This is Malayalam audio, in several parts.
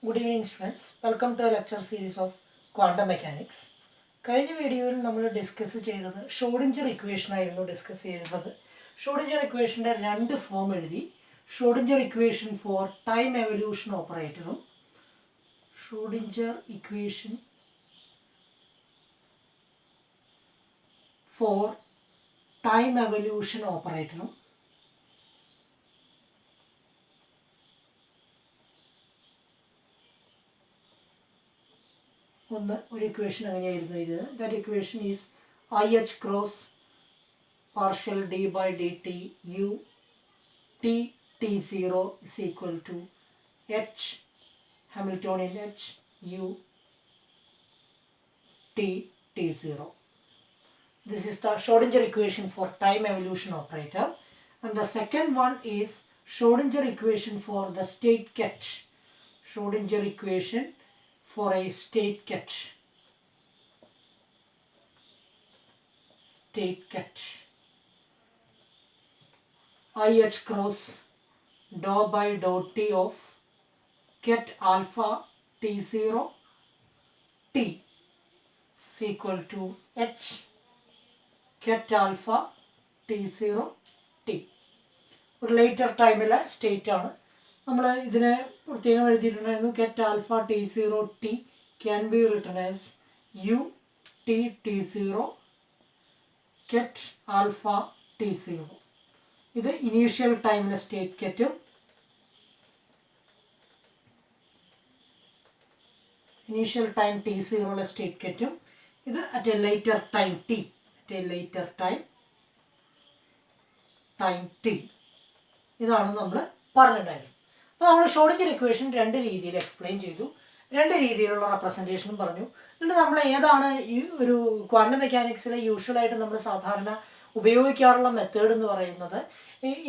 Good evening students. Welcome to a lecture series of quantum mechanics. കഴിഞ്ഞ വീഡിയോയിൽ നമ്മൾ ഡിസ്കസ് ചെയ്തത് ഷ്രോഡിഞ്ചർ ഇക്വേഷൻ ആയിരുന്നു ഡിസ്കസ് ചെയ്തത്. ഷ്രോഡിഞ്ചർ ഇക്വേഷന്റെ രണ്ട് ഫോം എഴുതി. Schrodinger equation for time evolution ഓപ്പറേറ്ററും Schrodinger equation for time evolution ഓപ്പറേറ്ററും ഒരു ഇക്വേഷൻ അങ്ങനെയായിരുന്നു ഇത്. That equation is IH cross partial d by dt u t t0 is equal to h Hamiltonian h u t t0. This is the Schrodinger equation for time evolution operator, and the second one is Schrodinger equation for the state ket. Schrodinger equation for a state ket. State ket. IH cross dou by dou t of ket alpha t0 t is equal to h ket alpha t0 t. ഒരു ലേറ്റർ ടൈമിലെ സ്റ്റേറ്റ് ആണ്. നമ്മൾ ഇതിനെ പ്രത്യേകം എഴുതിയിട്ടുണ്ടായിരുന്നു. Ket alpha t zero t can be written as U t t zero ket alpha t zero. ഇത് ഇനീഷ്യൽ ടൈമിലെ സ്റ്റേറ്റ് കെറ്റും ഇനീഷ്യൽ ടൈം ടി സീറോയിലെ സ്റ്റേറ്റ് കെറ്റും ഇത് at a later time t, at a later time t. ഇതാണ് നമ്മൾ പറഞ്ഞിട്ടുണ്ടായിരുന്നത്. അപ്പോൾ നമ്മൾ ഷ്രോഡിഞ്ചർ ഇക്വേഷൻ രണ്ട് രീതിയിൽ എക്സ്പ്ലെയിൻ ചെയ്തു, രണ്ട് രീതിയിലുള്ള റെപ്രസെൻറ്റേഷനും പറഞ്ഞു. എന്നിട്ട് നമ്മൾ ഏതാണ് ഈ ഒരു ക്വാണ്ടം മെക്കാനിക്സിലെ യൂഷ്വലായിട്ട് നമ്മൾ സാധാരണ ഉപയോഗിക്കാറുള്ള മെത്തേഡ് എന്ന് പറയുന്നത്,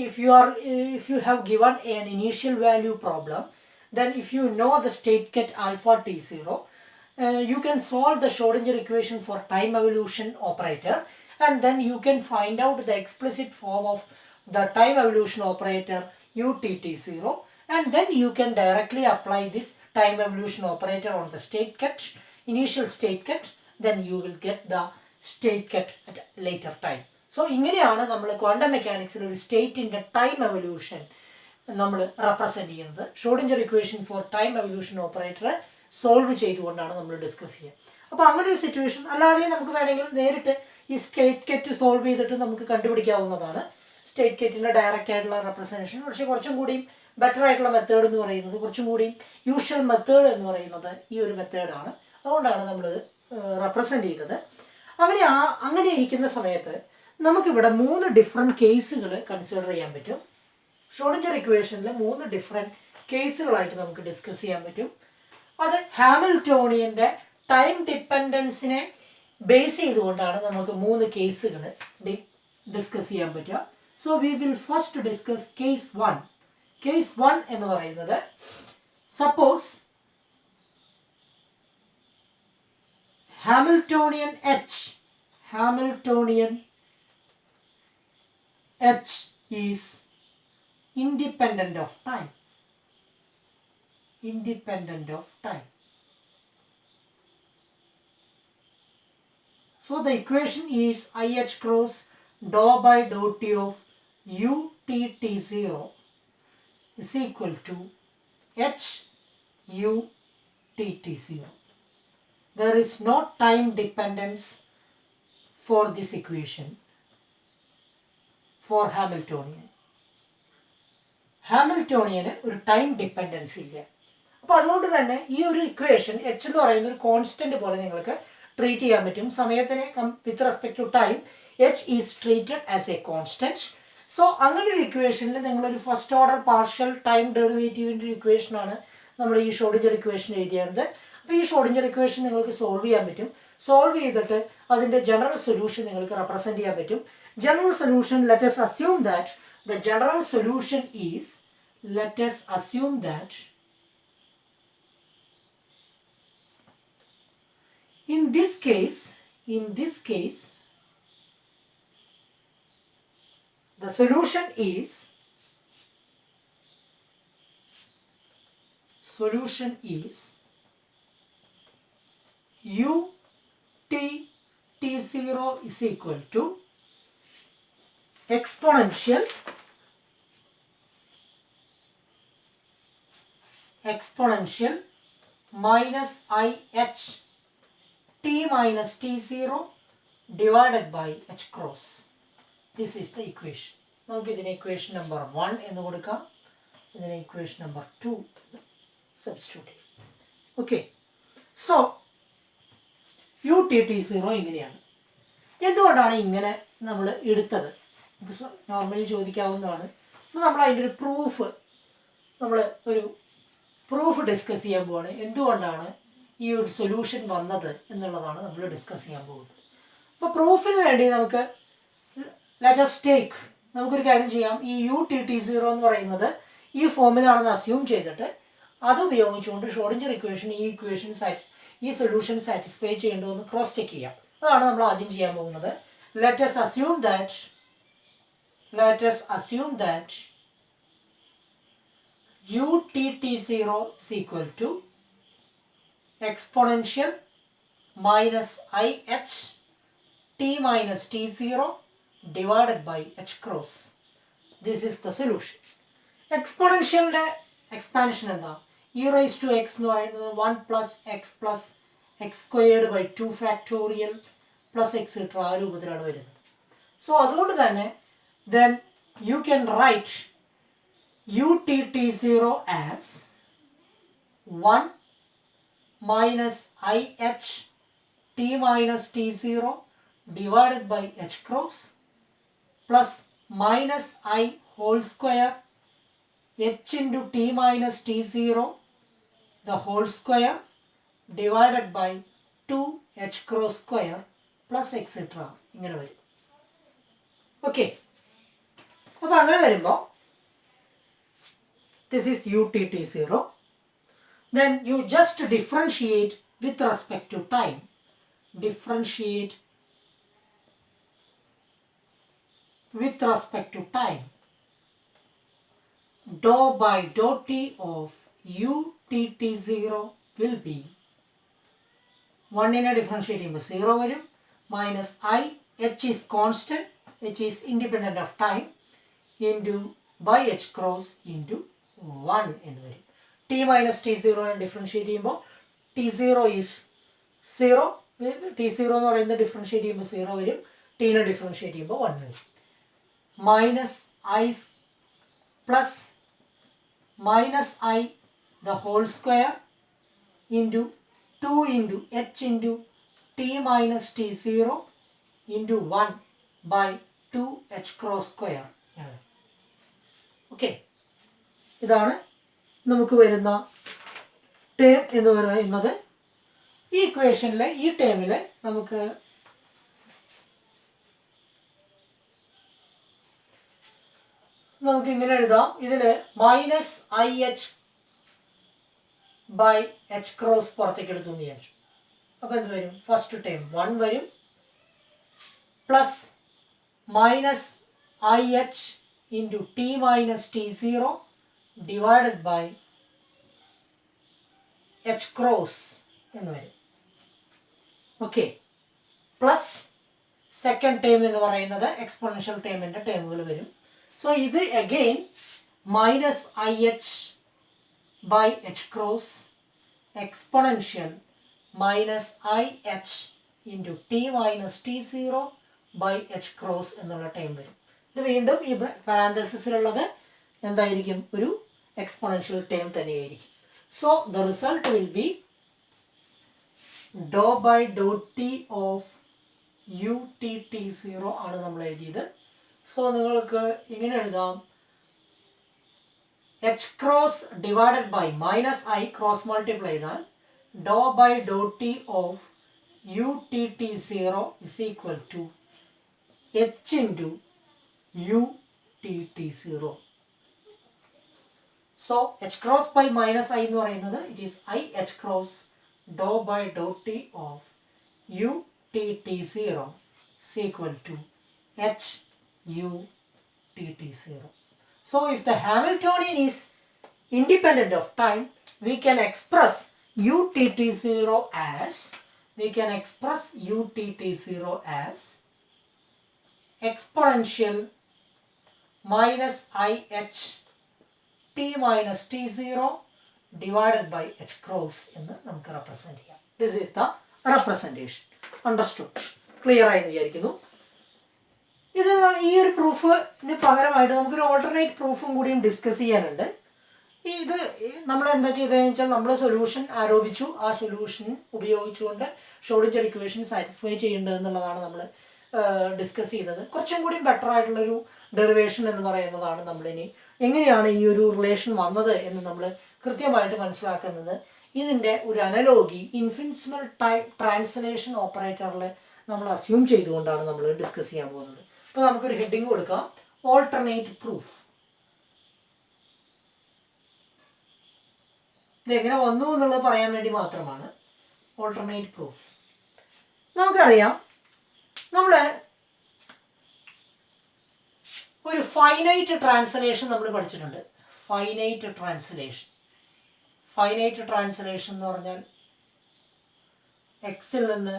if you have given N initial value problem, then if you know the state ket alpha t0, you can solve the Schrodinger equation for time evolution operator, and then you can find out the explicit form of the time evolution operator utt0, and then you can directly apply this time evolution operator on the state ket, initial state ket, then you will get the state ket at a later time. So ഇങ്ങനെയാണ് നമ്മൾ ക്വാണ്ടം മെക്കാനിക്സിൽ ഒരു സ്റ്റേറ്റിൻ്റെ ടൈം എവല്യൂഷൻ നമ്മൾ റെപ്രസെൻറ്റ് ചെയ്യുന്നത്. Schrodinger equation for time evolution ഓപ്പറേറ്ററെ സോൾവ് ചെയ്തുകൊണ്ടാണ് നമ്മൾ ഡിസ്കസ് ചെയ്യുക. അപ്പോൾ അങ്ങനെ ഒരു സിറ്റുവേഷൻ അല്ലാതെ നമുക്ക് വേണമെങ്കിൽ നേരിട്ട് ഈ സ്റ്റേറ്റ് കെറ്റ് സോൾവ് ചെയ്തിട്ട് നമുക്ക് കണ്ടുപിടിക്കാവുന്നതാണ്. സ്റ്റേറ്റ് കെറ്റിൻ്റെ ഡയറക്റ്റ് ആയിട്ടുള്ള റെപ്രസെൻറ്റേഷൻ. പക്ഷേ കുറച്ചും കൂടിയും ബെറ്റർ ആയിട്ടുള്ള മെത്തേഡ് എന്ന് പറയുന്നത്, കുറച്ചും കൂടിയും യൂഷ്വൽ മെത്തേഡ് എന്ന് പറയുന്നത് ഈ ഒരു മെത്തേഡാണ്. അതുകൊണ്ടാണ് നമ്മൾ റെപ്രസെൻറ്റ് ചെയ്തത്. അങ്ങനെ ഇരിക്കുന്ന സമയത്ത് നമുക്കിവിടെ 3 ഡിഫറെൻറ്റ് കേസുകൾ കൺസിഡർ ചെയ്യാൻ പറ്റും. ഷ്രോഡിഞ്ചർ ഇക്വേഷനിൽ 3 ഡിഫറെൻറ്റ് കേസുകളായിട്ട് നമുക്ക് ഡിസ്കസ് ചെയ്യാൻ പറ്റും. അത് ഹാമിൽട്ടോണിയൻ്റെ ടൈം ഡിപ്പെൻഡൻസിനെ ബേസ് ചെയ്തുകൊണ്ടാണ് നമുക്ക് 3 കേസുകൾ ഡിസ്കസ് ചെയ്യാൻ പറ്റുക. So we will first discuss case 1. Case 1 എന്ന് പറയുന്നത്, suppose Hamiltonian H is independent of time. So the equation is IH cross dou by dou t of u t t0 is equal to h u t t0. There is no time dependence for this equation for Hamiltonian. ഹാമിൽട്ടോണിയന് ഒരു ടൈം ഡിപ്പെൻഡൻസി ഇല്ല. അപ്പോൾ അതുകൊണ്ട് തന്നെ ഈ ഒരു ഇക്വേഷൻ എച്ച് എന്ന് പറയുന്ന ഒരു കോൺസ്റ്റന്റ് പോലെ നിങ്ങൾക്ക് ട്രീറ്റ് ചെയ്യാൻ പറ്റും. സമയത്തിന് with respect to time H is treated as a constant. So അങ്ങനെ ഒരു ഇക്വേഷനിൽ നിങ്ങളൊരു ഫസ്റ്റ് ഓർഡർ പാർഷ്യൽ ടൈം ഡെറിവേറ്റീവിൻ്റെ ഒരു ഇക്വേഷനാണ് നമ്മൾ ഈ ഷ്രോഡിഞ്ചർ ഇക്വേഷൻ എഴുതിയത്. അപ്പോൾ ഈ ഷ്രോഡിഞ്ചർ ഇക്വേഷൻ നിങ്ങൾക്ക് സോൾവ് ചെയ്യാൻ പറ്റും. സോൾവ് ചെയ്തിട്ട് അതിൻ്റെ ജനറൽ സൊല്യൂഷൻ നിങ്ങൾക്ക് റെപ്രസെൻറ്റ് ചെയ്യാൻ പറ്റും. General solution let us assume that the general solution is, let us assume that in this case the solution is solution is ut t0 is equal to exponential minus IH t minus t0 divided by h cross. This is the equation. നമുക്ക് ഇതിനെ equation number 1 എന്ന് കൊടുക്കാം, ഇതിനെ equation number 2 substitute ചെയ്യാം. ഓക്കെ, സോ UTT0 ഇങ്ങനെയാണ്. എന്തുകൊണ്ടാണ് ഇങ്ങനെ നമ്മൾ എടുത്തത്? നോർമലി ചോദിക്കാവുന്നതാണ്. അപ്പോൾ നമ്മൾ അതിൻ്റെ ഒരു പ്രൂഫ് ഡിസ്കസ് ചെയ്യാൻ പോവാണ്. എന്തുകൊണ്ടാണ് ഈ ഒരു സൊല്യൂഷൻ വന്നത് എന്നുള്ളതാണ് നമ്മൾ ഡിസ്കസ് ചെയ്യാൻ പോകുന്നത്. അപ്പോൾ പ്രൂഫിന് വേണ്ടി നമുക്ക് നമുക്കൊരു കാര്യം ചെയ്യാം. ഈ UTT0 എന്ന് പറയുന്നത് ഈ ഫോമിലാണെന്ന് അസ്യൂം ചെയ്തിട്ട് അത് ഉപയോഗിച്ചുകൊണ്ട് ഷ്രോഡിഞ്ചർ ഇക്വേഷൻ ഈ സൊല്യൂഷൻ സാറ്റിസ്ഫൈ ചെയ്യേണ്ടോ എന്ന് ക്രോസ് ചെക്ക് ചെയ്യാം. അതാണ് നമ്മൾ ആദ്യം ചെയ്യാൻ പോകുന്നത്. Let us assume that UTT0 is equal to exponential minus IH t minus t0 divided by h cross. This is the solution. എക്സ്പോണൻഷ്യലിൻ്റെ എക്സ്പാൻഷൻ എന്താ? e raised to x എന്ന് പറയുന്നത് 1 plus x squared by 2 factorial plus etc. ആ രൂപത്തിലാണ് വരുന്നത്. സോ അതുകൊണ്ട് തന്നെ then you can write UTT0 as 1 minus IH t minus t0 divided by h cross plus minus I whole square h into t minus t0 the whole square divided by 2h cross square plus etc. ഇങ്ങനെ വരും. ഓക്കെ, അപ്പോൾ അങ്ങനെ വരുമ്പോൾ this is UTT0. Then you just differentiate with respect to time. Differentiate with respect to time. Dou by dou t of UTT0 will be 1 നെ ഡിഫറൻഷിയേറ്റ് ചെയ്യുമ്പോൾ 0 വരും, minus I, h is constant, h is independent of time, into by h cross into 1 എന്ന് വരും. t minus t0 നെ ഡിഫറൻഷിയേറ്റ് ചെയ്യുമ്പോൾ t0 is 0, t0 എന്ന് പറയുന്നത് ഡിഫറൻഷിയേറ്റ് ചെയ്യുമ്പോൾ 0 വരും, t നെ ഡിഫറൻഷിയേറ്റ് ചെയ്യുമ്പോൾ 1 വരും. Minus I plus minus I the whole square into 2 into h into t minus t0 into 1 by 2h cross square. Okay, ഇതാണ് നമുക്ക് വരുന്ന ടേം എന്ന് പറയുന്നത്. ഈ ഇക്വേഷനിലെ ഈ ടേമിൽ നമുക്ക് ഇങ്ങനെ എഴുതാം. ഇതിൽ minus IH by h cross പുറത്തേക്ക് എടുത്തു എന്ന് വിചാരിച്ചു. അപ്പോൾ എന്ത് വരും? ഫസ്റ്റ് ടേം 1 വരും, plus minus IH into t minus t0 divided by h cross എന്ന് വരും. ഓക്കെ, പ്ലസ് സെക്കൻഡ് ടേം എന്ന് പറയുന്നത് എക്സ്പോണൻഷ്യൽ ടേമിൻ്റെ ടേമുകൾ വരും. സോ ഇത് again minus IH by h cross exponential minus IH into t minus t0 by h cross എന്നുള്ള ടൈം വരും. ഇത് വീണ്ടും ഈ പാരാന്തസിസിലുള്ളത് എന്തായിരിക്കും? ഒരു എക്സ്പോണൻഷ്യൽ ടൈം തന്നെയായിരിക്കും. So the result will be do by do T of UTT0 ആണ് നമ്മൾ എഴുതിയത്. സോ നിങ്ങൾക്ക് ഇങ്ങനെ എഴുതാം, h cross divided by minus I cross multiply ചെയ്താൽ dou by dou t of UTT0 is equal to h into UTT0. So h cross by minus I എന്ന് പറയുന്നത് it is IH cross dou by dou t of UTT0 is equal to h UTT0. So if the Hamiltonian is independent of time, we can express utt0 as exponential minus IH t minus t0 divided by h cross എന്ന് നമുക്ക് റെപ്രസെന്റ് ചെയ്യാം. This is the representation. Understood? Clear ആയി വിചാരിക്കുന്നു. ഇത് ഈ ഒരു പ്രൂഫിന് പകരമായിട്ട് നമുക്കൊരു ഓൾട്ടർനേറ്റ് പ്രൂഫും കൂടിയും ഡിസ്കസ് ചെയ്യാനുണ്ട്. ഇത് നമ്മൾ എന്താ ചെയ്തതെന്ന് വെച്ചാൽ നമ്മൾ സൊല്യൂഷൻ ആരോപിച്ചു, ആ സൊല്യൂഷൻ ഉപയോഗിച്ചുകൊണ്ട് ഷ്രോഡിഞ്ചർ ഇക്വേഷൻ സാറ്റിസ്ഫൈ ചെയ്യേണ്ടത് എന്നുള്ളതാണ് നമ്മൾ ഡിസ്കസ് ചെയ്തത്. കുറച്ചും കൂടി ബെറ്റർ ആയിട്ടുള്ളൊരു ഡെറിവേഷൻ എന്ന് പറയുന്നതാണ് നമ്മളിനി എങ്ങനെയാണ് ഈ ഒരു റിലേഷൻ വന്നത് എന്ന് നമ്മൾ കൃത്യമായിട്ട് മനസ്സിലാക്കുന്നത്. ഇതിൻ്റെ ഒരു അനലോഗി ഇൻഫിനിറ്റ്സിമൽ ട്രാൻസ്ലേഷൻ ഓപ്പറേറ്ററിൽ നമ്മൾ അസ്യൂം ചെയ്തുകൊണ്ടാണ് നമ്മൾ ഡിസ്കസ് ചെയ്യാൻ പോകുന്നത്. അപ്പോൾ നമുക്കൊരു ഹെഡിങ് കൊടുക്കാം, ഓൾട്ടർനേറ്റ് പ്രൂഫ്. ഇതെങ്ങനെ വന്നു എന്നുള്ളത് പറയാൻ വേണ്ടി മാത്രമാണ് ഓൾട്ടർനേറ്റ് പ്രൂഫ്. നമുക്കറിയാം, നമ്മൾ ഒരു ഫൈനൈറ്റ് ട്രാൻസ്ലേഷൻ നമ്മൾ പഠിച്ചിട്ടുണ്ട്. ഫൈനൈറ്റ് ട്രാൻസ്ലേഷൻ എന്ന് പറഞ്ഞാൽ എക്സിൽ നിന്ന്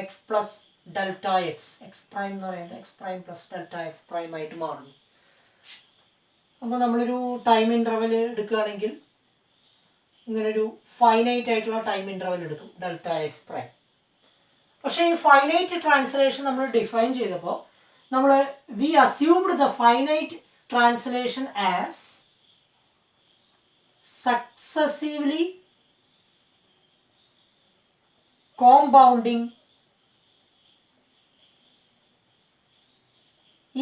X plus delta X prime എന്ന് പറയുന്നത് X prime plus delta X prime ആയിട്ട് മാറുന്നു. അപ്പോൾ നമ്മളൊരു ടൈം ഇൻ്റർവൽ എടുക്കുകയാണെങ്കിൽ ഇങ്ങനൊരു ഫൈനൈറ്റ് ആയിട്ടുള്ള ടൈം ഇൻ്റർവൽ എടുക്കും, ഡെൽറ്റ എക്സ് പ്രൈം. പക്ഷേ ഈ ഫൈനൈറ്റ് ട്രാൻസ്ലേഷൻ നമ്മൾ ഡിഫൈൻ ചെയ്തപ്പോൾ നമ്മൾ we assumed the finite translation as successively compounding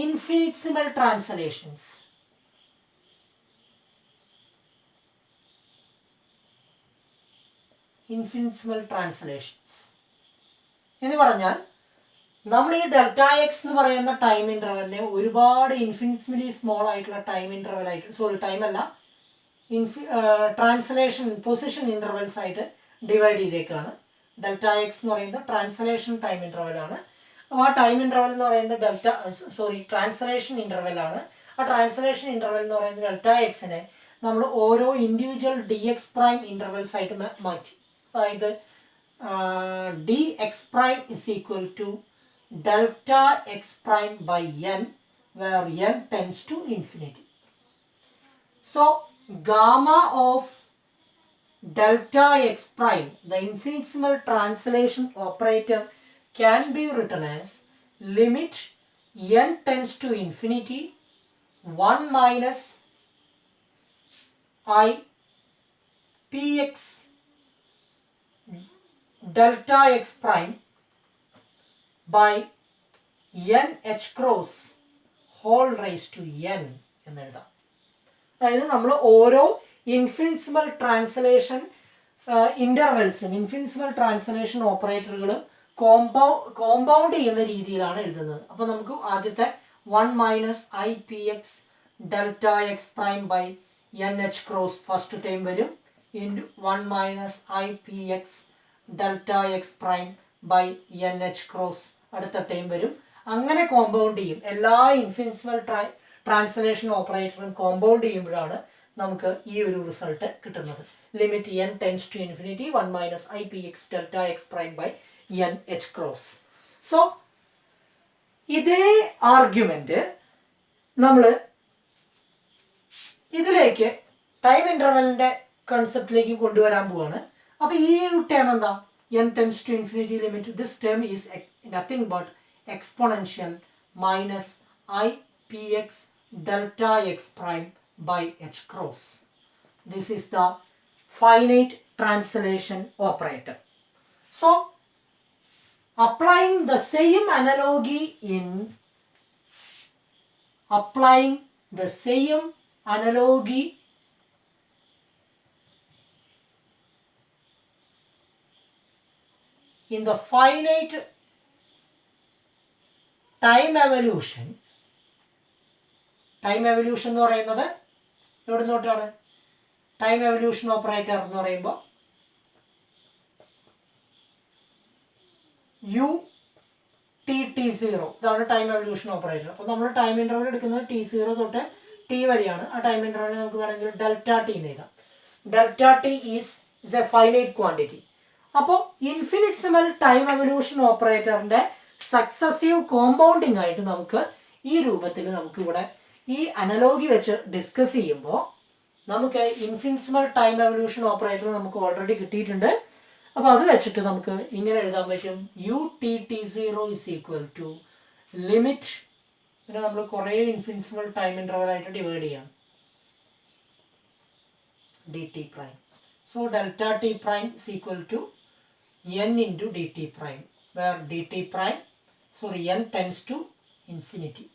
infinitesimal translations. എന്ന് പറഞ്ഞാൽ നമ്മൾ ഈ ഡെൽറ്റ എക്സ് എന്ന് പറയുന്ന ടൈം ഇൻ്റർവെലിനെ ഒരുപാട് ഇൻഫിനിറ്റ്സിമലി സ്മോൾ ആയിട്ടുള്ള ടൈം ഇൻ്റർവെൽ ആയിട്ട്, ടൈം അല്ല, ട്രാൻസ്ലേഷൻ പൊസിഷൻ ഇൻ്റർവെൽസ് ആയിട്ട് ഡിവൈഡ് ചെയ്തേക്കാണ്. ഡെൽറ്റ എക്സ് എന്ന് പറയുന്നത് ട്രാൻസ്ലേഷൻ ടൈം ഇൻ്റർവെലാണ്. അപ്പോൾ ആ ടൈം ഇൻ്റർവെൽ എന്ന് പറയുന്നത് ട്രാൻസ്ലേഷൻ ഇൻ്റർവെലാണ്. ആ ട്രാൻസ്ലേഷൻ ഇൻ്റർവെൽ എന്ന് പറയുന്നത് ഡെൽറ്റ എക്സിനെ നമ്മൾ ഓരോ individual d x prime intervals ആയിട്ട് മാറ്റി. അതായത് d x prime is equal to delta X prime by n, where n tends to infinity. So gamma of delta X prime, the infinitesimal translation operator, can be written as limit n tends to infinity 1 minus I px delta x prime by n h cross whole raised to n എന്ന് എഴുതാം. അതായത് നമ്മൾ ഓരോ ഇൻഫിനിറ്റ്സിമൽ ട്രാൻസ്ലേഷൻ ഇൻ്റർവെൽസും ഇൻഫിനിറ്റ്സിമൽ ട്രാൻസ്ലേഷൻ ഓപ്പറേറ്ററുകളും കോമ്പൗണ്ട് ചെയ്യുന്ന രീതിയിലാണ് എഴുതുന്നത്. അപ്പോൾ നമുക്ക് ആദ്യത്തെ 1 minus I P X delta X prime by N H cross first time വരും, into 1 minus I P X delta X prime by N H cross അടുത്ത ടൈം വരും. അങ്ങനെ കോമ്പൗണ്ട് ചെയ്യും. എല്ലാ ഇൻഫിനിറ്റ്സിമൽ ട്രാൻസ്ലേഷൻ ഓപ്പറേറ്ററും കോമ്പൗണ്ട് ചെയ്യുമ്പോഴാണ് നമുക്ക് ഈ ഒരു റിസൾട്ട് കിട്ടുന്നത്. Limit N tends to infinity 1 minus I P X delta X prime by N H cross. So ഇതേ ആർഗ്യുമെന്റ് നമ്മൾ ഇതിലേക്ക് ടൈം ഇൻ്റർവെലിൻ്റെ കൺസെപ്റ്റിലേക്ക് കൊണ്ടുവരാൻ പോവാണ്. അപ്പോൾ ഈ ഒരു ടേം എന്താ? N tends to infinity limit. This term is nothing but exponential minus I P X delta X prime by h cross. This is the finite translation operator. So applying the same analogy in the finite time evolution എന്ന് പറയുന്നത് എവിടെ നിന്നോട്ടാണ്? ടൈം എവല്യൂഷൻ ഓപ്പറേറ്റർ എന്ന് പറയുമ്പോൾ യു ടി ടി സീറോ, ഇതാണ് ടൈം എവല്യൂഷൻ ഓപ്പറേറ്റർ. അപ്പോൾ നമ്മൾ ടൈം ഇൻ്റർവൽ എടുക്കുന്നത് T0 തൊട്ട് T വരെയാണ്. ആ ടൈം ഇൻ്റർവൽ നമുക്ക് വേണമെങ്കിൽ ഡെൽറ്റ ടി എന്ന് എഴുതാം. Delta T is A finite quantity. അപ്പോൾ ഇൻഫിനിറ്റ്സിമൽ ടൈം എവല്യൂഷൻ ഓപ്പറേറ്ററിന്റെ സക്സസീവ് കോമ്പൗണ്ടിങ് ആയിട്ട് നമുക്ക് ഈ രൂപത്തിൽ നമുക്ക് ഇവിടെ ഈ അനലോഗി വെച്ച് ഡിസ്കസ് ചെയ്യുമ്പോൾ നമുക്ക് ഇൻഫിനിറ്റ്സിമൽ ടൈം എവല്യൂഷൻ ഓപ്പറേറ്റർ നമുക്ക് ഓൾറെഡി കിട്ടിയിട്ടുണ്ട്. അപ്പോൾ അത് വെച്ചിട്ട് നമുക്ക് ഇങ്ങനെ എഴുതാൻ പറ്റും, ut(t0) is equal to limit, പിന്നെ നമ്മൾ കുറേ ഇൻഫിനിറ്റ്സിമൽ ടൈം ഇൻ്റർവൽ ആയിട്ട് ഡിവൈഡ് ചെയ്യാം, dt prime. So delta t prime is equal to n into dt prime, where dt prime, sorry, n tends to infinity.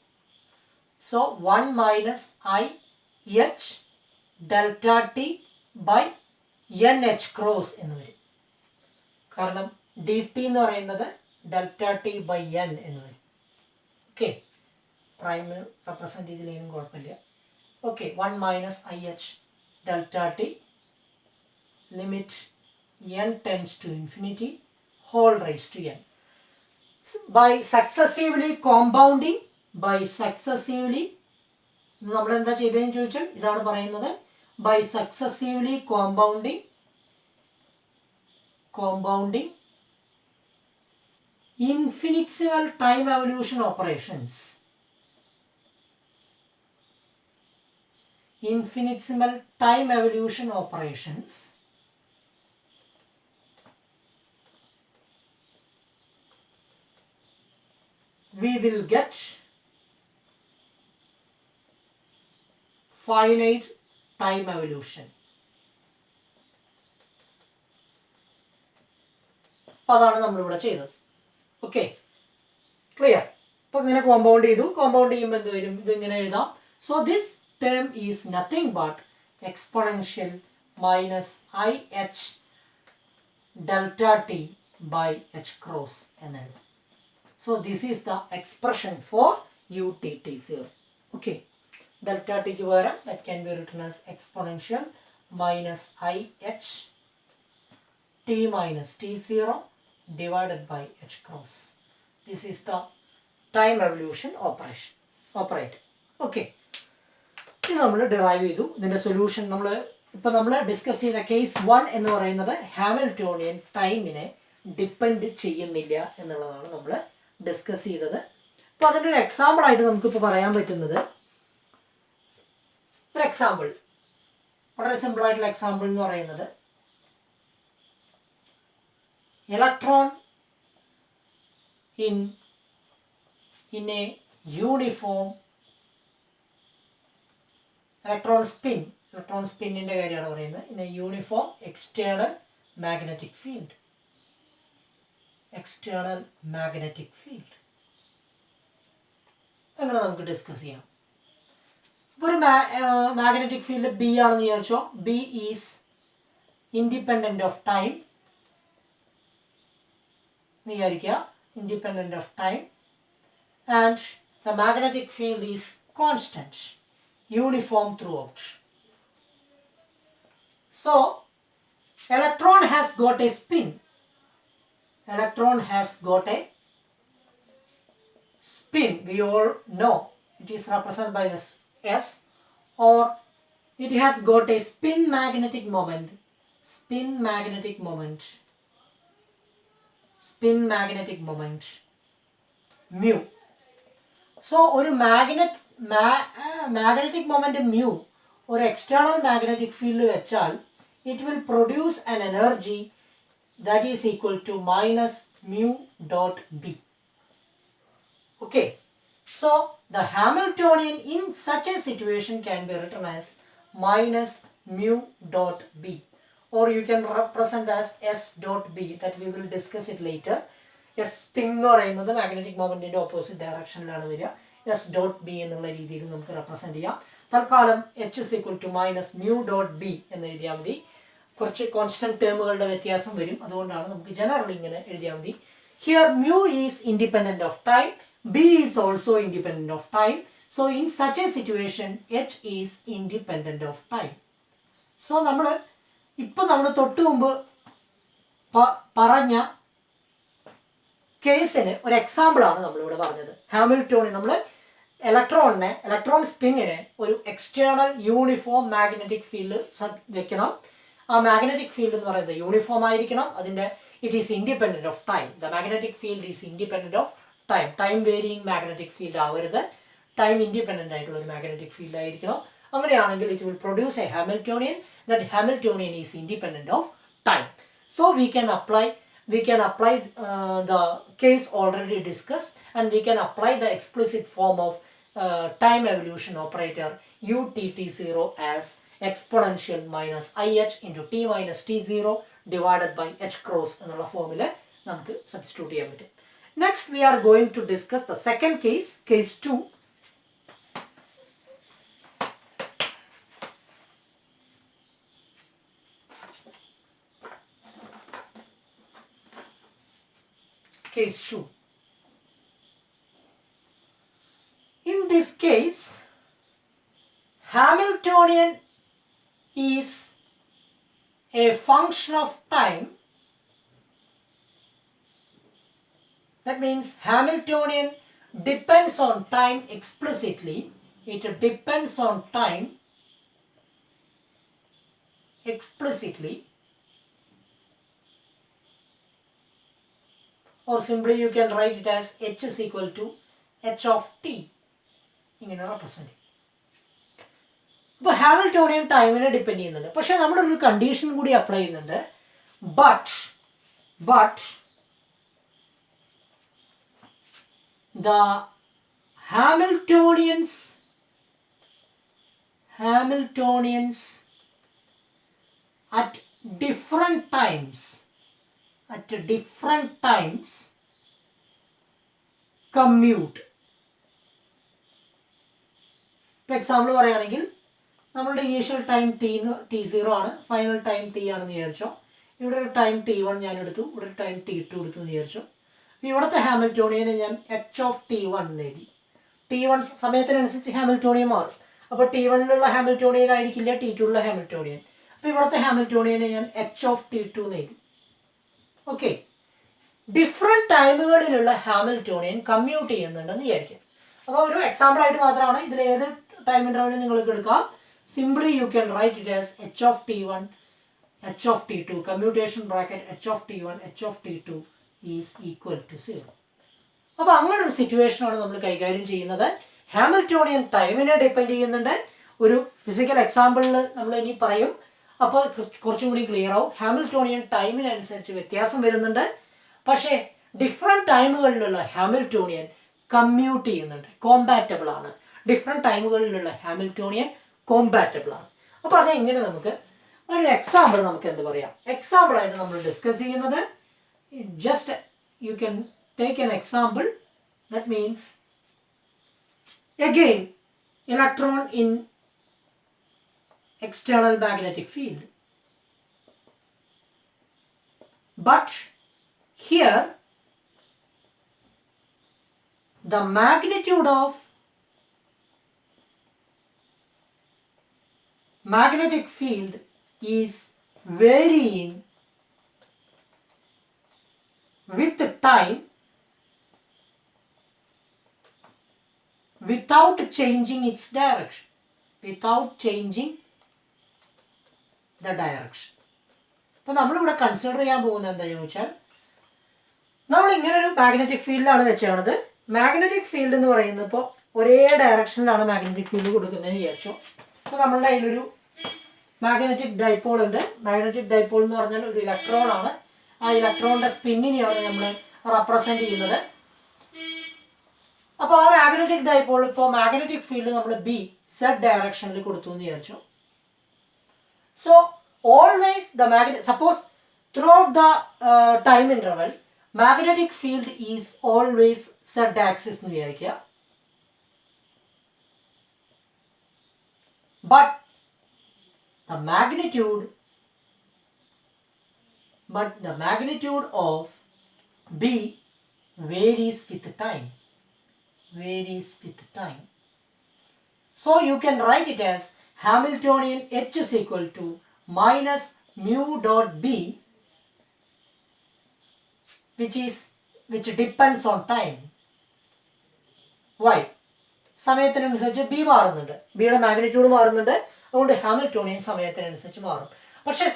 So 1 minus I h delta t by n h cross എന്ന് വരും. കാരണം ഡി ടി എന്ന് പറയുന്നത് ഡെൽറ്റ ടി ബൈ എൻ എന്ന് വരും. ഓക്കെ, പ്രൈമിന് റെപ്രസെൻറ്റ് ചെയ്തില്ലെങ്കിലും കുഴപ്പമില്ല. Okay, 1 minus I H delta T limit n tends to infinity whole raised to n. By successively compounding, നമ്മൾ എന്താ ചെയ്തതെന്ന് ചോദിച്ചാൽ ഇതാണ് പറയുന്നത്, by successively compounding infinitesimal time evolution operations, we will get finite time evolution. അപ്പോൾ അതാണ് നമ്മളിവിടെ ചെയ്തത്. Okay, clear? അപ്പോൾ ഇങ്ങനെ കോമ്പൗണ്ട് ചെയ്യുമ്പോൾ എന്ത് വരും, ഇതിങ്ങനെ എഴുതാം. So this term is nothing but exponential minus I H delta T by H cross എന്ന് എഴുതാം. So this is the expression for ut(t0). Okay, delta t ക്ക് പകരം that can be written as exponential minus I h t minus t0 divided by h cross. This is the time evolution operator. Okay, ഇത് നമ്മൾ ഡിറൈവ് ചെയ്തു. ഇതിന്റെ സൊല്യൂഷൻ നമ്മൾ ഡിസ്കസ് ചെയ്ത കേസ് 1 എന്ന് പറയുന്നത് ഹാമിൽട്ടോണിയൻ ടൈമിനെ ഡിപ്പെൻഡ് ചെയ്യുന്നില്ല എന്നുള്ളതാണ് നമ്മൾ ഡിസ്കസ് ചെയ്തത്. അപ്പോൾ അതിൻ്റെ ഒരു എക്സാമ്പിൾ ആയിട്ട് നമുക്കിപ്പോൾ പറയാൻ പറ്റുന്നത്, ഒരു എക്സാമ്പിൾ, വളരെ സിമ്പിൾ ആയിട്ടുള്ള എക്സാമ്പിൾ എന്ന് പറയുന്നത്, electron in a uniform electron സ്പിന്നിൻ്റെ കാര്യമാണ് പറയുന്നത്, in a uniform external magnetic field. അങ്ങനെ നമുക്ക് ഡിസ്കസ് ചെയ്യാം. ഇപ്പോൾ ഒരു മാഗ്നറ്റിക് ഫീൽഡ് ബി ആണെന്ന് വിചാരിച്ചോ. B is independent of time എന്ന് വിചാരിക്കുക, independent of time, and the magnetic field is constant, uniform through out. So electron has got a spin. We all know it is represented by this S, or it has got a spin magnetic moment mu. So ഒരു magnetic moment mu ഒരു external magnetic field വെച്ചാൽ it will produce an energy that is equal to minus mu dot B. Okay, so the Hamiltonian in such a situation can be written as minus mu dot B, or you can represent as S dot B, that we will discuss it later. S spin എന്ന് പറയുന്നത് മാഗ്നറ്റിക് മൊമെന്റിന്റെ ഓപ്പോസിറ്റ് ഡയറക്ഷനിലാണ് വരിക. S dot B എന്നുള്ള രീതിയിൽ നമുക്ക് റെപ്രസെന്റ് ചെയ്യാം. തൽക്കാലം H is equal to minus mu dot B എന്ന് എഴുതിയാൽ മതി. കുറച്ച് കോൺസ്റ്റന്റ് ടേമുകളുടെ വ്യത്യാസം വരും, അതുകൊണ്ടാണ് നമുക്ക് ജനറൽ ഇങ്ങനെ എഴുതിയാൽ മതി. Here mu is independent of time, B is also independent of time. So in such a situation H is independent of time. So നമ്മൾ തൊട്ട് മുമ്പ് പറഞ്ഞ കേസിന് ഒരു എക്സാമ്പിളാണ് നമ്മളിവിടെ പറഞ്ഞത്. ഹാമിൽട്ടോണിയൻ നമ്മൾ ഇലക്ട്രോൺ സ്പിന്നിനെ ഒരു എക്സ്റ്റേണൽ യൂണിഫോം മാഗ്നറ്റിക് ഫീൽഡ് വെക്കണം. ആ മാഗ്നറ്റിക് ഫീൽഡ് എന്ന് പറയുന്നത് യൂണിഫോം ആയിരിക്കണം. അതിൻ്റെ it is independent of time. The magnetic field is independent of time. Time varying magnetic field ആവരുത്, ടൈം ഇൻഡിപെൻഡൻ്റ് ആയിട്ടുള്ള ഒരു മാഗ്നറ്റിക് ഫീൽഡ് ആയിരിക്കണം. അങ്ങനെയാണെങ്കിൽ it will produce A Hamiltonian. That Hamiltonian is independent of time. So we can apply the case already discussed, and we can apply the explicit form of time evolution operator UTT0 as exponential minus IH into T minus T0 divided by H cross എന്നുള്ള ഫോമില് നമുക്ക് സബ്സ്റ്റിറ്റ്യൂട്ട് ചെയ്യാൻ പറ്റും. Next we are going to discuss the second case, case 2. Case 2. In this case, Hamiltonian is a function of time. That means Hamiltonian depends on time explicitly. It depends on time explicitly. Or simply you can write it as H is equal to H of T. ഇങ്ങനെ റെപ്രസെന്റ് ചെയ്യും. അപ്പോൾ ഹാമിൽട്ടോണിയൻ ടൈമിനെ ഡിപ്പെൻഡ് ചെയ്യുന്നുണ്ട്. പക്ഷേ നമ്മളൊരു കണ്ടീഷൻ കൂടി അപ്ലൈ ചെയ്യുന്നുണ്ട്. But the Hamiltonians at different times commute. ഇപ്പോൾ എക്സാമ്പിൾ പറയുകയാണെങ്കിൽ നമ്മളുടെ ഇനീഷ്യൽ ടൈം T0 ആണ്, ഫൈനൽ ടൈം T ആണെന്ന് വിചാരിച്ചോ. ഇവിടെ ഒരു ടൈം T1 ഞാൻ എടുത്തു, ഇവിടെ ഒരു ടൈം T2 എടുത്തു എന്ന് വിചാരിച്ചോ. ഇവിടുത്തെ ഹാമിൽട്ടോണിയനെ ഞാൻ H of T1 എന്ന് എഴുതി. T1 സമയത്തിനനുസരിച്ച് ഹാമിൽട്ടോണിയൻ മാറും. അപ്പോൾ T1ലുള്ള ഹാമിൽട്ടോണിയൻ ആയിരിക്കില്ല T2ലുള്ള ഹാമിൽട്ടോണിയൻ. അപ്പോൾ ഇവിടുത്തെ ഹാമിൽട്ടോണിയനെ ഞാൻ H of T2 എന്ന് എഴുതി. ഓക്കെ, ഡിഫറെൻറ്റ് ടൈമുകളിലുള്ള ഹാമിൽട്ടോണിയൻ കമ്മ്യൂട്ട് ചെയ്യുന്നുണ്ടെന്ന് വിചാരിക്കാം. അപ്പോൾ ഒരു എക്സാമ്പിൾ ആയിട്ട് മാത്രമാണ്. ഇതിൽ ഏത് ടൈം ഇൻ്റർവെല്ലിൽ നിങ്ങൾക്ക് എടുക്കാം. Simply you can write it as H of T1, H of T2, commutation bracket H of T1, H of T2 is equal to 0. അപ്പോൾ അങ്ങനെ ഒരു സിറ്റുവേഷനാണ് നമ്മൾ കൈകാര്യം ചെയ്യുന്നത്. ഹാമിൽട്ടോണിയൻ ടൈമിനെ ഡിപ്പെൻഡ് ചെയ്യുന്നുണ്ട്. ഒരു ഫിസിക്കൽ എക്സാമ്പിളിൽ നമ്മൾ ഇനി പറയും, അപ്പോൾ കുറച്ചും കൂടി ക്ലിയർ ആവും. ഹാമിൽട്ടോണിയൻ ടൈമിനനുസരിച്ച് വ്യത്യാസം വരുന്നുണ്ട്. പക്ഷേ ഡിഫറെൻറ്റ് ടൈമുകളിലുള്ള ഹാമിൽട്ടോണിയൻ കമ്മ്യൂട്ട് ചെയ്യുന്നുണ്ട്, കോമ്പാറ്റബിൾ ആണ്. ഡിഫറെൻറ്റ് ടൈമുകളിലുള്ള ഹാമിൽട്ടോണിയൻ കോമ്പാറ്റബിൾ ആണ്. അപ്പോൾ അതെങ്ങനെ നമുക്ക് ഒരു എക്സാമ്പിൾ നമുക്ക് എന്ത് പറയാം. എക്സാമ്പിളായിട്ട് നമ്മൾ ഡിസ്കസ് ചെയ്യുന്നത് just you can take an example. That means again electron in external magnetic field, but here the magnitude of magnetic field is varying with time without changing its direction, without changing the direction. അപ്പോൾ നമ്മളിവിടെ കൺസിഡർ ചെയ്യാൻ പോകുന്നത് എന്താണെന്ന് ചോദിച്ചാൽ, നമ്മൾ ഇങ്ങനെ ഒരു മാഗ്നറ്റിക് ഫീൽഡിലാണ് വെച്ചാണത്. മാഗ്നറ്റിക് ഫീൽഡ് എന്ന് പറയുന്നത് ഇപ്പോൾ ഒരേ ഡയറക്ഷനിലാണ് മാഗ്നറ്റിക് ഫീൽഡ് കൊടുക്കുന്നത് വിചാരിച്ചു. അപ്പോൾ നമ്മളുടെ അതിലൊരു മാഗ്നറ്റിക് ഡൈപോൾ ഉണ്ട്. മാഗ്നറ്റിക് ഡൈപോൾ എന്ന് പറഞ്ഞാൽ ഒരു ഇലക്ട്രോൺ ആണ്. ആ ഇലക്ട്രോണിൻ്റെ സ്പിന്നിനെയാണ് നമ്മൾ റെപ്രസെൻ്റ് ചെയ്യുന്നത്. അപ്പോൾ ആ മാഗ്നറ്റിക് ഡൈപോൾ ഇപ്പോൾ മാഗ്നറ്റിക് ഫീൽഡ് നമ്മൾ Z ഡയറക്ഷനിൽ കൊടുത്തു എന്ന് വിചാരിച്ചു. So always the suppose through out the time interval magnetic field is always Z axis എന്ന് വിചാരിക്കുക. But the magnitude of B varies with time. So you can write it as Hamiltonian H is equal to minus mu dot B, which depends on time. Why? സമയത്തിനനുസരിച്ച് B മാറുന്നുണ്ട്, ബിയുടെ മാഗ്നിറ്റ്യൂഡ് മാറുന്നുണ്ട്. അതുകൊണ്ട് ഹാമിൽട്ടോണിയൻ സമയത്തിനനുസരിച്ച് മാറും. പക്ഷേ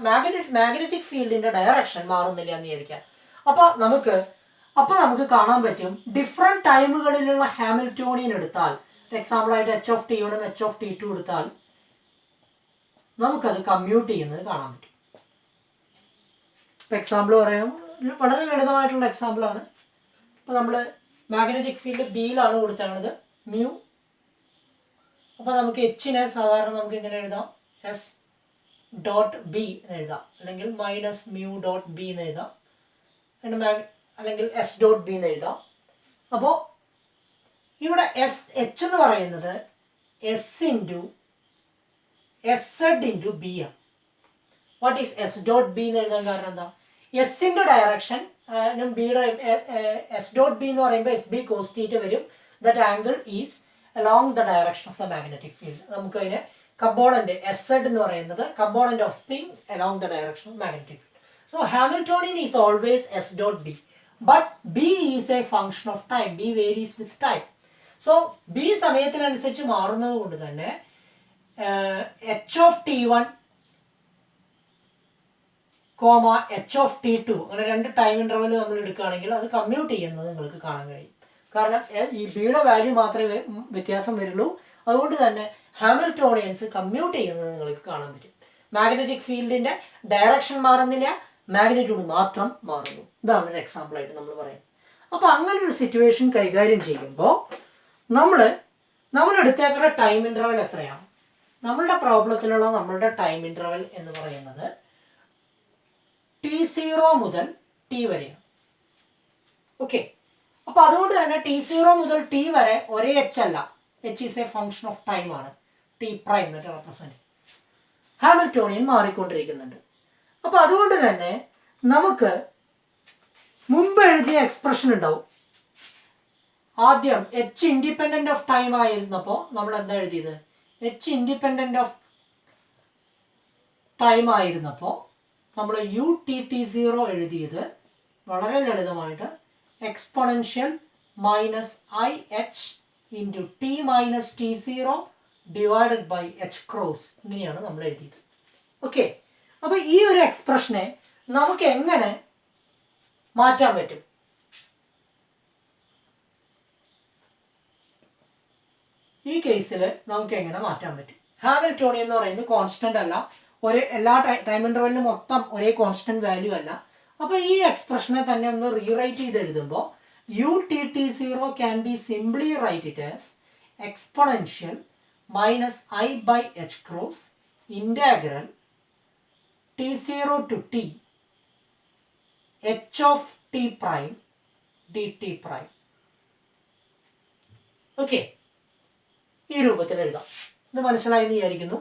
മാഗ്നറ്റിക് ഫീൽഡിന്റെ ഡയറക്ഷൻ മാറുന്നില്ല എന്ന് വിചാരിക്കാം. അപ്പോൾ നമുക്ക് കാണാൻ പറ്റും ഡിഫറെന്റ് ടൈമുകളിലുള്ള ഹാമിൽട്ടോണിയൻ എടുത്താൽ, എക്സാമ്പിൾ ആയിട്ട് H(t1) H(t2) എടുത്താൽ നമുക്കത് കമ്മ്യൂട്ട് ചെയ്യുന്നത് കാണാൻ പറ്റും. ഇപ്പോൾ എക്സാമ്പിൾ പറയാം, വളരെ ലളിതമായിട്ടുള്ള എക്സാമ്പിളാണ്. ഇപ്പോൾ നമ്മൾ മാഗ്നറ്റിക് ഫീൽഡ് ബിയിലാണ് കൊടുത്തേക്കുന്നത് മ്യൂ. അപ്പോൾ നമുക്ക് എച്ചിനെ സാധാരണ നമുക്ക് ഇങ്ങനെ എഴുതാം, S.B എന്ന് എഴുതാം, അല്ലെങ്കിൽ -μ.b എന്ന് എഴുതാം, അല്ലെങ്കിൽ S.b എന്ന് എഴുതാം. അപ്പോൾ ഇവിടെ H എന്ന് പറയുന്നത് S ഇൻറ്റു B ആണ്. വാട്ട് ഈസ് S.b എന്ന് എഴുതാൻ കാരണം എന്താ? എസിന്റെ ഡയറക്ഷൻ ബിയുടെ S.b എന്ന് പറയുമ്പോൾ SB cos θ വരും. That angle is along the direction of the magnetic field. നമുക്ക് അതിനെ കമ്പോണന്റ് SZ എന്ന് പറയുന്നത് component of spring along the direction of magnetic field. So Hamiltonian is always S.b, but B is a function of time. B varies with time. So B സമയത്തിനനുസരിച്ച് മാറുന്നത് കൊണ്ട് തന്നെ H(t1) H(t2) അങ്ങനെ രണ്ട് ടൈം ഇന്റർവെൽ നമ്മൾ എടുക്കുകയാണെങ്കിൽ അത് കമ്മ്യൂട്ട് ചെയ്യുന്നത് നിങ്ങൾക്ക് കാണാൻ കഴിയും. കാരണം ഈ ബിയുടെ വാല്യൂ മാത്രമേ വ്യത്യാസം വരുള്ളൂ. അതുകൊണ്ട് തന്നെ ഹാമിൽട്ടോണിയൻസ് കമ്മ്യൂട്ട് ചെയ്യുന്നത് നിങ്ങൾക്ക് കാണാൻ പറ്റും. മാഗ്നറ്റിക് ഫീൽഡിന്റെ ഡയറക്ഷൻ മാറുന്നില്ല, മാഗ്നിറ്റ്യൂഡ് മാത്രം മാറുന്നു. ഇതാണ് ഒരു എക്സാമ്പിൾ ആയിട്ട് നമ്മൾ പറയുന്നത്. അപ്പോൾ അങ്ങനെ ഒരു സിറ്റുവേഷൻ കൈകാര്യം ചെയ്യുമ്പോൾ നമ്മൾ എടുത്തേക്കുന്ന ടൈം ഇന്റർവെൽ എത്രയാണ്? നമ്മളുടെ പ്രോബ്ലത്തിലുള്ള നമ്മളുടെ ടൈം ഇന്റർവെൽ എന്ന് പറയുന്നത് T0 മുതൽ T വരെയാണ്. ഓക്കെ, അപ്പോൾ അതുകൊണ്ട് തന്നെ T0 മുതൽ T വരെ ഒരേ H അല്ല. H is A function of time ആണ്. T പ്രൈം എന്നിട്ട് റെപ്രസെന്റ് ഹാമിൽട്ടോണിയൻ മാറിക്കൊണ്ടിരിക്കുന്നുണ്ട്. അപ്പോൾ അതുകൊണ്ട് തന്നെ നമുക്ക് മുമ്പ് എഴുതിയ എക്സ്പ്രഷൻ ഉണ്ടാവും. ആദ്യം H ഇൻഡിപെൻഡന്റ് ഓഫ് ടൈം ആയിരുന്നപ്പോൾ നമ്മൾ എന്താ എഴുതിയത്? H ഇൻഡിപെൻഡന്റ് ഓഫ് ടൈം ആയിരുന്നപ്പോൾ നമ്മൾ UT0 എഴുതിയത് വളരെ ലളിതമായിട്ട് exponential -IH into T minus T0 divided by H cross, ഇങ്ങനെയാണ് നമ്മൾ എഴുതിയത്. ഓക്കെ, അപ്പോൾ ഈ ഒരു എക്സ്പ്രഷനെ നമുക്ക് എങ്ങനെ മാറ്റാൻ പറ്റും? ഈ കേസിൽ നമുക്ക് എങ്ങനെ മാറ്റാൻ പറ്റും? ഹാമിൽട്ടോണിയൻ എന്ന് പറയുന്നത് കോൺസ്റ്റന്റ് അല്ല, എല്ലാ ടൈം ഇന്റർവെല്ലിനും മൊത്തം ഒരേ കോൺസ്റ്റന്റ് വാല്യൂ അല്ല. അപ്പോൾ ഈ എക്സ്പ്രഷനെ തന്നെ ഒന്ന് റീറൈറ്റ് ചെയ്ത് എഴുതുമ്പോൾ UT0 can be simply write it as exponential -I/H cross integral T0 to T H of T prime dt prime. Okay, ഈ രൂപത്തിൽ എഴുതാം. ഇത് മനസ്സിലായി എന്ന് വിചാരിക്കുന്നു.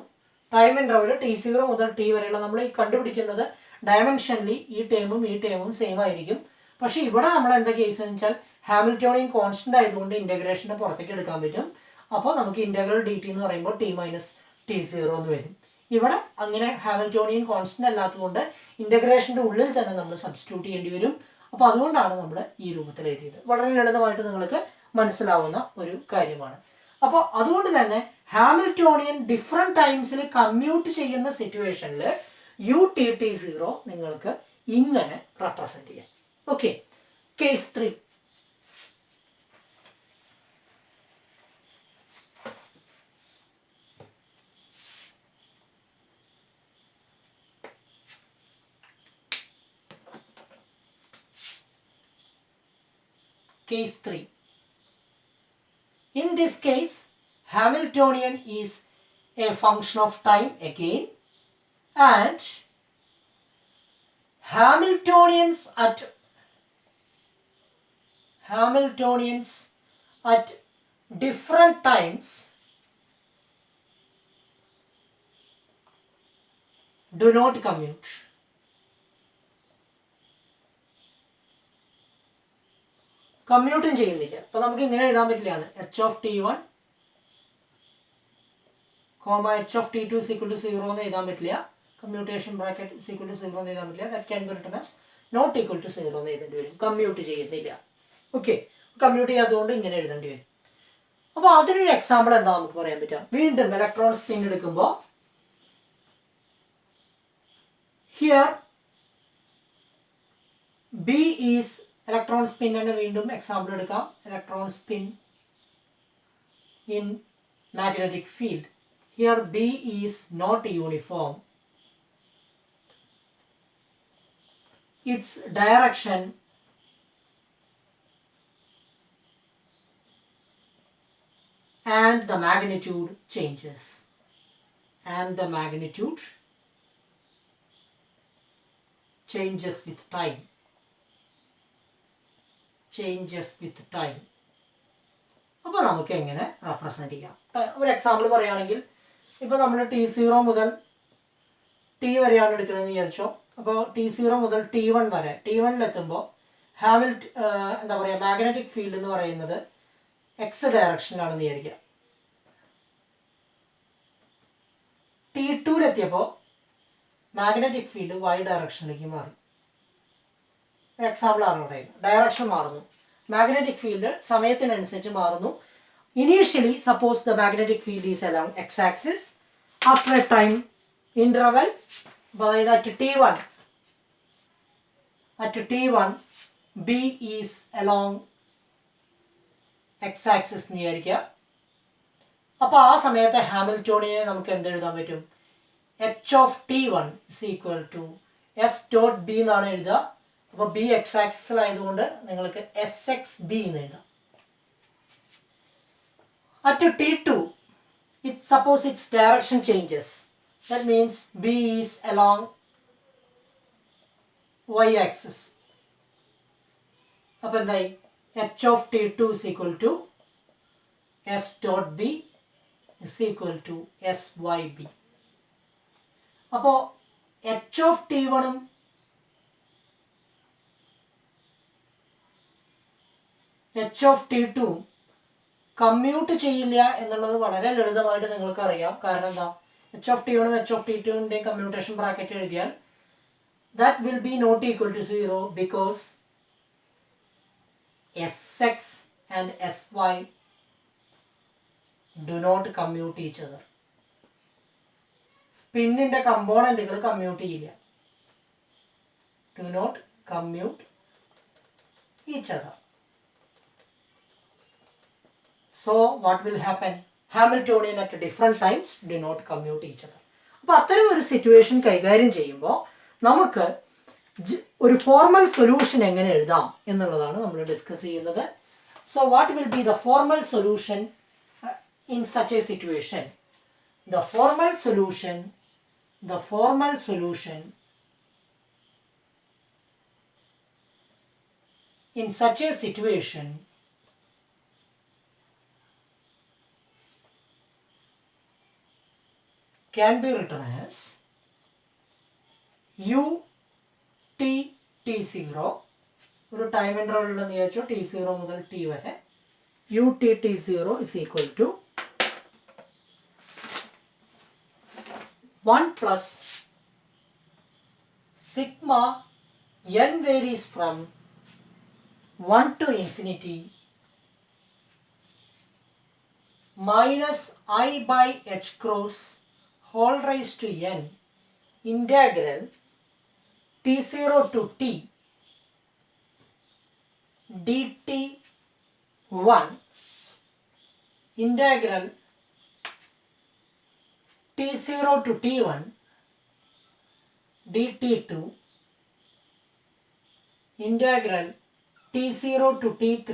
ടൈം ഇന്റർവെൽ T0 മുതൽ T വരെയുള്ള നമ്മൾ ഈ കണ്ടുപിടിക്കുന്നത് ഡയമെൻഷനലി ഈ ടേമും സെയിം ആയിരിക്കും. പക്ഷെ ഇവിടെ നമ്മൾ എന്താ കേസ് എന്ന് വെച്ചാൽ ഹാമിൽട്ടോണിയൻ കോൺസ്റ്റന്റ് ആയതുകൊണ്ട് ഇന്റഗ്രേഷനെ പുറത്തേക്ക് എടുക്കാൻ പറ്റും. അപ്പോൾ നമുക്ക് ഇന്റഗ്രൽ dt എന്ന് പറയുമ്പോൾ T മൈനസ് T0 എന്ന് വരും. ഇവിടെ അങ്ങനെ ഹാമിൽട്ടോണിയൻ കോൺസ്റ്റന്റ് അല്ലാത്തതുകൊണ്ട് ഇന്റഗ്രേഷന്റെ ഉള്ളിൽ തന്നെ നമ്മൾ സബ്സ്റ്റിറ്റ്യൂട്ട് ചെയ്യേണ്ടി വരും. അപ്പോൾ അതുകൊണ്ടാണ് നമ്മൾ ഈ രൂപത്തിൽ എഴുതിയത്. വളരെ ലളിതമായിട്ട് നിങ്ങൾക്ക് മനസ്സിലാവുന്ന ഒരു കാര്യമാണ്. അപ്പോൾ അതുകൊണ്ട് തന്നെ ഹാമിൽട്ടോണിയൻ ഡിഫറെന്റ് ടൈംസിൽ കമ്മ്യൂട്ട് ചെയ്യുന്ന സിറ്റുവേഷനിൽ UT0 നിങ്ങൾക്ക് ഇങ്ങനെ റെപ്രസെന്റ് ചെയ്യാം. Okay, case 3. Case 3. In this case, Hamiltonian is a function of time again, and Hamiltonians at different times do not commute. കമ്മ്യൂട്ടും ചെയ്യുന്നില്ല. അപ്പോൾ നമുക്ക് ഇങ്ങനെ എഴുതാൻ പറ്റില്ലാണ് H(t1), H(t2) = 0 എന്ന് എഴുതാൻ പറ്റില്ല. കമ്മ്യൂട്ടേഷൻ ബ്രാക്കറ്റ് = 0 എന്ന് എഴുതാൻ പറ്റില്ല. That can be written as not equal to 0 എന്ന് എഴുതേണ്ടി വരും. കമ്മ്യൂട്ട് ചെയ്യുന്നില്ല. ഓക്കെ, കമ്മ്യൂട്ട് ചെയ്യാത്തതുകൊണ്ട് ഇങ്ങനെ എഴുതേണ്ടി വരും. അപ്പോൾ അതിനൊരു എക്സാമ്പിൾ എന്താ നമുക്ക് പറയാൻ പറ്റുക? വീണ്ടും ഇലക്ട്രോൺ സ്പിൻ എടുക്കുമ്പോൾ here B is electron spin തന്നെ വീണ്ടും എക്സാമ്പിൾ എടുക്കാം. Electron spin in magnetic field. Here B is not uniform. Its direction and the magnitude changes. And the magnitude changes with time. Changes with time. അപ്പോൾ നമുക്ക് എങ്ങനെ റെപ്രസെൻറ്റ് ചെയ്യാം? ഒരു എക്സാമ്പിൾ പറയുകയാണെങ്കിൽ ഇപ്പോൾ നമ്മൾ T0 മുതൽ T വരെയാണ് എടുക്കുന്നതെന്ന് വിചാരിച്ചോ. അപ്പോൾ T0 മുതൽ T1 വരെ, T1-ലെത്തുമ്പോൾ എന്താ പറയുക, മാഗ്നറ്റിക് ഫീൽഡ് എന്ന് പറയുന്നത് എക്സ് ഡയറക്ഷനിലാണെന്ന് വിചാരിക്കുക. T2-ലെത്തിയപ്പോൾ മാഗ്നറ്റിക് ഫീൽഡ് വൈ ഡയറക്ഷനിലേക്ക് മാറി. എക്സാമ്പിൾ ആണ് പറയുന്നത്. ഡയറക്ഷൻ മാറുന്നു, മാഗ്നറ്റിക് ഫീൽഡ് സമയത്തിനനുസരിച്ച് മാറുന്നു. Initially suppose the magnetic field is along X axis. After A time interval, അതായത് at T1 B is along x axis എന്ന് വിചാരിക്കുക. അപ്പോൾ ആ സമയത്തെ ഹാമിൽട്ടോണിയനെ നമുക്ക് എന്ത് എഴുതാൻ പറ്റും? h of T1 is equal to s dot b എന്നാണ് എഴുതുക. അപ്പോൾ b x ആക്സിസിലായതുകൊണ്ട് നിങ്ങൾക്ക് sx b എന്ന് എഴുതാം. At T2, suppose its direction changes. That means B is along y-axis. അപ്പോൾ എന്തായി? h of T2 is equal to s dot b is equal to syb. അപ്പോൾ h of T1-ഉം h of T2-ഉം കമ്മ്യൂട്ട് ചെയ്യില്ല എന്നുള്ളത് വളരെ ലളിതമായിട്ട് നിങ്ങൾക്ക് അറിയാം. കാരണം എന്താ? h of T1 ഉം h of T2-ൻ്റെയും കമ്മ്യൂട്ടേഷൻ ബ്രാക്കറ്റ് എഴുതിയാൽ that will be not equal to 0 because sx and sy do not commute each other. സ്പിന്നിൻ്റെ കമ്പോണൻറ്റുകൾ കമ്മ്യൂട്ട് ചെയ്യില്ല. Do not commute each other. So what will happen? Hamiltonian at different times do not commute each other. അപ്പോൾ അത്തരം ഒരു സിറ്റുവേഷൻ കൈകാര്യം ചെയ്യുമ്പോൾ നമുക്ക് ഒരു ഫോർമൽ സൊല്യൂഷൻ എങ്ങനെ എഴുതാം എന്നുള്ളതാണ് നമ്മൾ ഡിസ്കസ് ചെയ്യുന്നത്. So what will be the formal solution in such A situation? The formal solution in such a situation can be written as t0 ഒരു ടൈം ഇൻ്റർവൽ ഉണ്ടെന്ന് വിചാരിച്ചോ, T0 മുതൽ T വരെ. t0 is equal to 1 plus sigma n varies from 1 to infinity minus I by h cross whole raised to n integral T0 to T dt1 integral T0 to T1 dt2 integral T0 to T3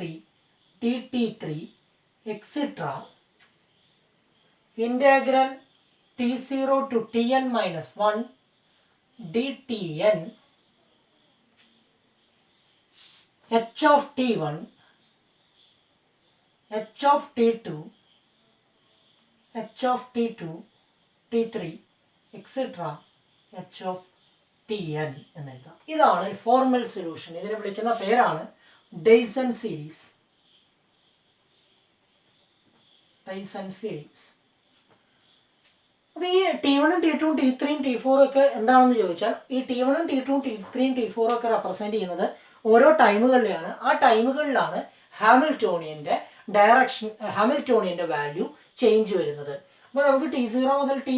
dt3 etc. integral T0 to Tn minus 1 dtn h of T1 h of T2 h of T2 T3 etc. h of Tn എന്ന് എഴുതാം. ഇതാണ് ഫോർമൽ സൊല്യൂഷൻ. ഇതിനെ വിളിക്കുന്ന പേരാണ് ഡൈസൺ സീരീസ്. അപ്പോൾ ഈ T1 T2 T3 T4 ഒക്കെ എന്താണെന്ന് ചോദിച്ചാൽ, ഈ T1 T2 T3 T4 ഒക്കെ റെപ്രസെന്റ് ചെയ്യുന്നത് ഓരോ ടൈമുകളിലാണ്. ആ ടൈമുകളിലാണ് ഹാമിൽട്ടോണിയൻ്റെ വാല്യൂ ചേഞ്ച് വരുന്നത്. അപ്പോൾ നമുക്ക് T0 മുതൽ T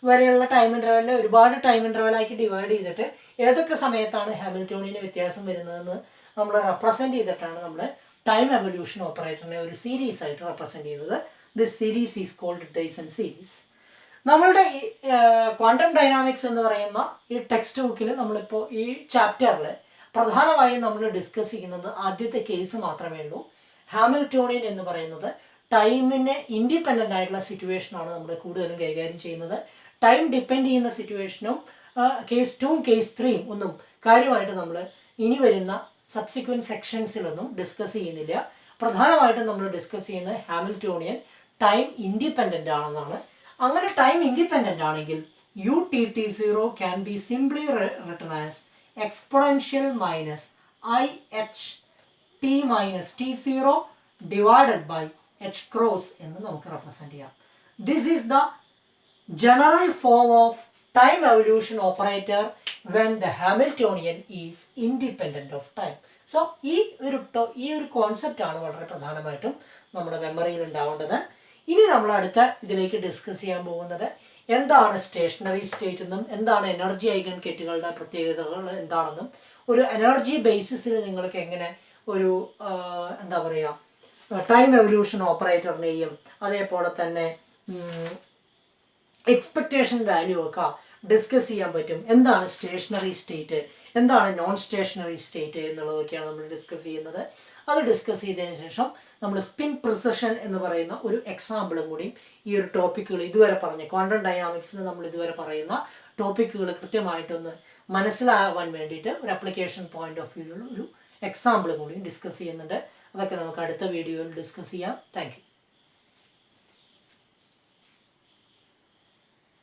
വരെയുള്ള ടൈം ഇൻ്റർവെല്ലിൽ ഒരുപാട് ടൈം ഇൻ്റർവെല്ലാക്കി ഡിവൈഡ് ചെയ്തിട്ട് ഏതൊക്കെ സമയത്താണ് ഹാമിൽട്ടോണിയന് വ്യത്യാസം വരുന്നതെന്ന് നമ്മൾ റെപ്രസെൻറ്റ് ചെയ്തിട്ടാണ് നമ്മൾ ടൈം എവല്യൂഷൻ ഓപ്പറേറ്ററിനെ ഒരു സീരീസ് ആയിട്ട് റെപ്രസെൻറ്റ് ചെയ്യുന്നത്. This series is called Dyson series. നമ്മളുടെ ഈ ക്വാണ്ടം ഡൈനാമിക്സ് എന്ന് പറയുന്ന ഈ ടെക്സ്റ്റ് ബുക്കിൽ നമ്മളിപ്പോൾ ഈ ചാപ്റ്ററിൽ പ്രധാനമായും നമ്മൾ ഡിസ്കസ് ചെയ്യുന്നത് ആദ്യത്തെ കേസ് മാത്രമേ ഉള്ളൂ. ഹാമിൽട്ടോണിയൻ എന്ന് പറയുന്നത് ടൈമിനെ ഇൻഡിപെൻഡൻ്റ് ആയിട്ടുള്ള സിറ്റുവേഷനാണ് നമ്മൾ കൂടുതലും കൈകാര്യം ചെയ്യുന്നത്. ടൈം ഡിപ്പെൻഡ് ചെയ്യുന്ന സിറ്റുവേഷനും കേസ് 2ഉം കേസ് 3ഉം ഒന്നും കാര്യമായിട്ട് നമ്മൾ ഇനി വരുന്ന സബ്സിക്വൻറ്റ് സെക്ഷൻസിലൊന്നും ഡിസ്കസ് ചെയ്യുന്നില്ല. പ്രധാനമായിട്ടും നമ്മൾ ഡിസ്കസ് ചെയ്യുന്നത് ഹാമിൽട്ടോണിയൻ ടൈം ഇൻഡിപെൻഡൻ്റ് ആണെന്നാണ്. അങ്ങനെ ടൈം ഇൻഡിപെൻഡൻ്റ് ആണെങ്കിൽ ut0 can be simply written as exponential minus IHT minus T0 divided by H cross എന്ന് നമുക്ക് റെപ്രസെൻറ്റ് ചെയ്യാം. This is the general form of time evolution operator when the Hamiltonian is independent of time. So ഈ ഒരു കോൺസെപ്റ്റാണ് വളരെ പ്രധാനമായിട്ടും നമ്മുടെ മെമ്മറിയിൽ ഉണ്ടാവേണ്ടത്. ഇനി നമ്മൾ അടുത്ത ഇതിലേക്ക് ഡിസ്കസ് ചെയ്യാൻ പോകുന്നത് എന്താണ് സ്റ്റേഷനറി സ്റ്റേറ്റ് എന്നും എന്താണ് എനർജി ഐഗൺ കെറ്റുകളുടെ പ്രത്യേകതകൾ എന്താണെന്നും ഒരു എനർജി ബേസിസിൽ നിങ്ങൾക്ക് എങ്ങനെ ഒരു എന്താ പറയുക ടൈം എവല്യൂഷൻ ഓപ്പറേറ്ററിനെയും അതേപോലെ തന്നെ എക്സ്പെക്റ്റേഷൻ വാല്യൂ ഒക്കെ ഡിസ്കസ് ചെയ്യാൻ പറ്റും. എന്താണ് സ്റ്റേഷനറി സ്റ്റേറ്റ്, എന്താണ് നോൺ സ്റ്റേഷനറി സ്റ്റേറ്റ് എന്നുള്ളതൊക്കെയാണ് നമ്മൾ ഡിസ്കസ് ചെയ്യുന്നത്. അത് ഡിസ്കസ് ചെയ്തതിന് ശേഷം നമ്മൾ സ്പിൻ പ്രിസിഷൻ എന്ന് പറയുന്ന ഒരു എക്സാമ്പിളും കൂടി ഈ ഒരു ടോപ്പിക്കുകൾ ഇതുവരെ പറഞ്ഞ ക്വാണ്ടം ഡൈനാമിക്സിൽ നമ്മൾ ഇതുവരെ പറയുന്ന ടോപ്പിക്കുകൾ കൃത്യമായിട്ടൊന്ന് മനസ്സിലാവാൻ വേണ്ടിയിട്ട് ഒരു അപ്ലിക്കേഷൻ പോയിന്റ് ഓഫ് വ്യൂവിലുള്ള ഒരു എക്സാമ്പിളും കൂടി ഡിസ്കസ് ചെയ്യുന്നുണ്ട്. അതൊക്കെ നമുക്ക് അടുത്ത വീഡിയോയിൽ ഡിസ്കസ് ചെയ്യാം. Thank you.